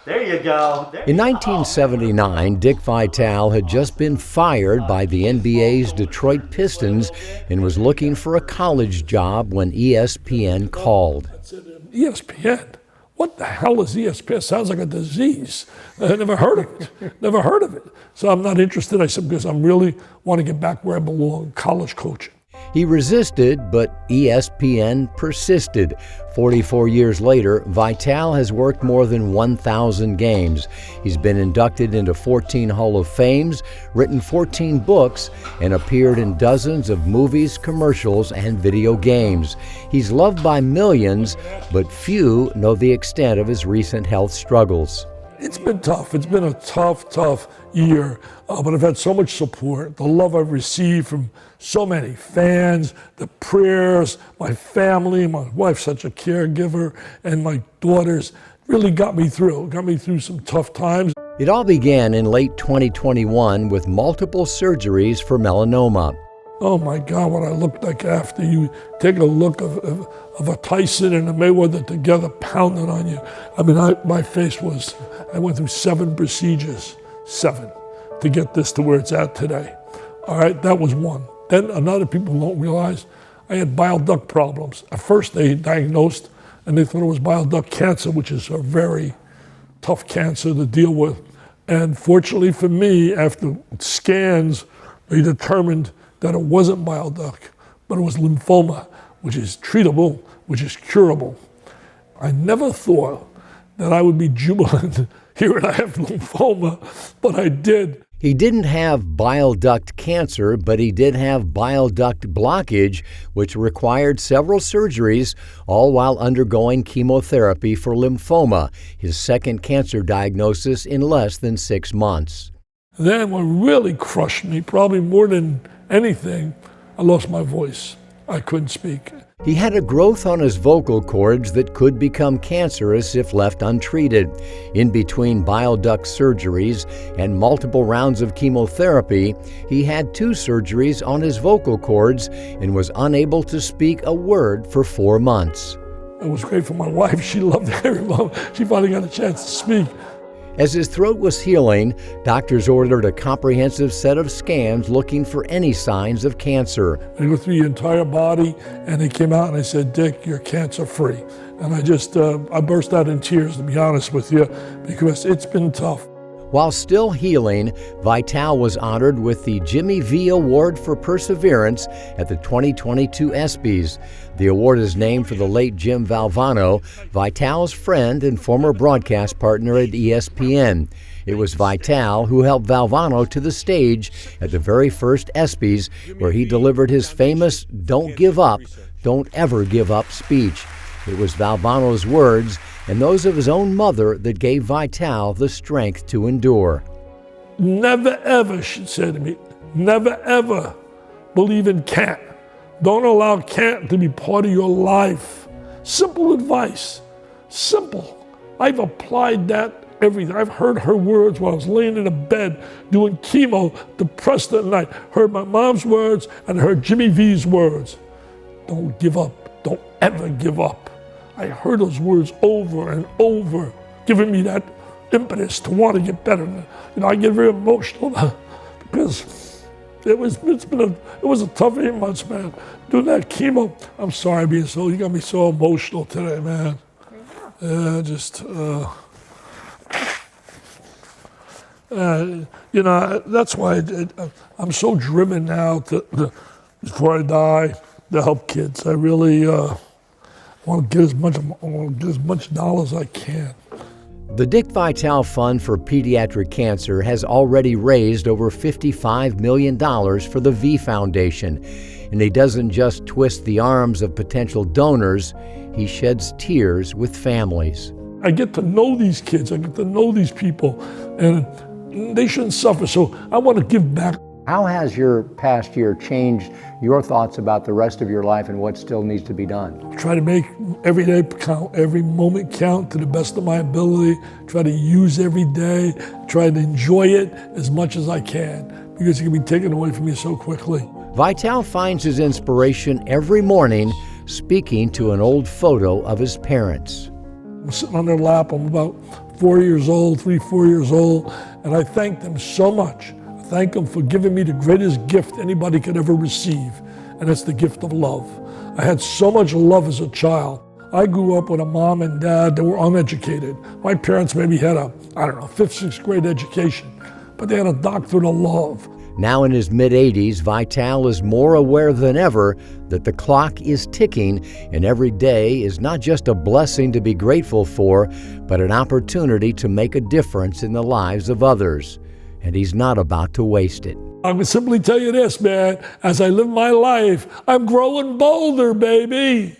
There you go. In 1979, Dick Vitale had just been fired by the NBA's Detroit Pistons and was looking for a college job when ESPN called. ESPN? What the hell is ESPN? Sounds like a disease. I never heard of it. Never heard of it. So I'm not interested. I said, because I really want to get back where I belong, college coaching. He resisted, but ESPN persisted. 44 years later, Vitale has worked more than 1,000 games. He's been inducted into 14 Hall of Fames, written 14 books, and appeared in dozens of movies, commercials, and video games. He's loved by millions, but few know the extent of his recent health struggles. It's been tough. It's been a tough year, but I've had so much support, the love I've received from so many fans, the prayers, my family, my wife's such a caregiver, and my daughters really got me through some tough times. It all began in late 2021 with multiple surgeries for melanoma. Oh my God, what I looked like after. You take a look of a Tyson and a Mayweather together pounding on you. I mean, my face was, I went through 7 procedures, 7, to get this to where it's at today. All right, that was one. Then another people don't realize, I had bile duct problems. At first they diagnosed and they thought it was bile duct cancer, which is a very tough cancer to deal with. And fortunately for me, after scans, they determined that it wasn't bile duct, but it was lymphoma, which is treatable, which is curable. I never thought that I would be jubilant hearing I have lymphoma, but I did. He didn't have bile duct cancer, but he did have bile duct blockage, which required several surgeries, all while undergoing chemotherapy for lymphoma, his second cancer diagnosis in less than 6 months. Then what really crushed me, probably more than anything, I lost my voice. I couldn't speak. He had a growth on his vocal cords that could become cancerous if left untreated. In between bile duct surgeries and multiple rounds of chemotherapy, he had 2 surgeries on his vocal cords and was unable to speak a word for 4 months. It was great for my wife. She loved it every moment. She finally got a chance to speak. As his throat was healing, doctors ordered a comprehensive set of scans looking for any signs of cancer. They go through your entire body, and they came out and they said, Dick, you're cancer-free. And I burst out in tears, to be honest with you, because it's been tough. While still healing, Vitale was honored with the Jimmy V Award for Perseverance at the 2022 ESPYs. The award is named for the late Jim Valvano, Vitale's friend and former broadcast partner at ESPN. It was Vitale who helped Valvano to the stage at the very first ESPYs, where he delivered his famous "Don't give up, don't ever give up" speech. It was Valvano's words and those of his own mother that gave Vitale the strength to endure. Never ever, she said to me, never ever believe in can't. Don't allow can't to be part of your life. Simple advice, simple. I've applied that everything. I've heard her words while I was laying in a bed doing chemo, depressed at night. Heard my mom's words and heard Jimmy V's words. Don't give up, don't ever give up. I heard those words over and over, giving me that impetus to want to get better. You know, I get very emotional because it was a tough 8 months, man. Doing that chemo, I'm sorry you got me so emotional today, man. You know, that's why I'm so driven now before I die to help kids. I really want to get as much knowledge as I can. The Dick Vitale Fund for Pediatric Cancer has already raised over $55 million for the V Foundation. And he doesn't just twist the arms of potential donors, he sheds tears with families. I get to know these kids, I get to know these people, and they shouldn't suffer, so I want to give back. How has your past year changed your thoughts about the rest of your life and what still needs to be done? Try to make every day count, every moment count to the best of my ability. Try to use every day. Try to enjoy it as much as I can, because it can be taken away from you so quickly. Vitale finds his inspiration every morning speaking to an old photo of his parents. I'm sitting on their lap. I'm about 4 years old, 4 years old, and I thank them so much. I thank them for giving me the greatest gift anybody could ever receive, and that's the gift of love. I had so much love as a child. I grew up with a mom and dad that were uneducated. My parents maybe had a, 5th, 6th grade education, but they had a doctorate of love. Now in his mid-80s, Vitale is more aware than ever that the clock is ticking and every day is not just a blessing to be grateful for, but an opportunity to make a difference in the lives of others. And he's not about to waste it. I can simply tell you this, man, as I live my life, I'm growing bolder, baby.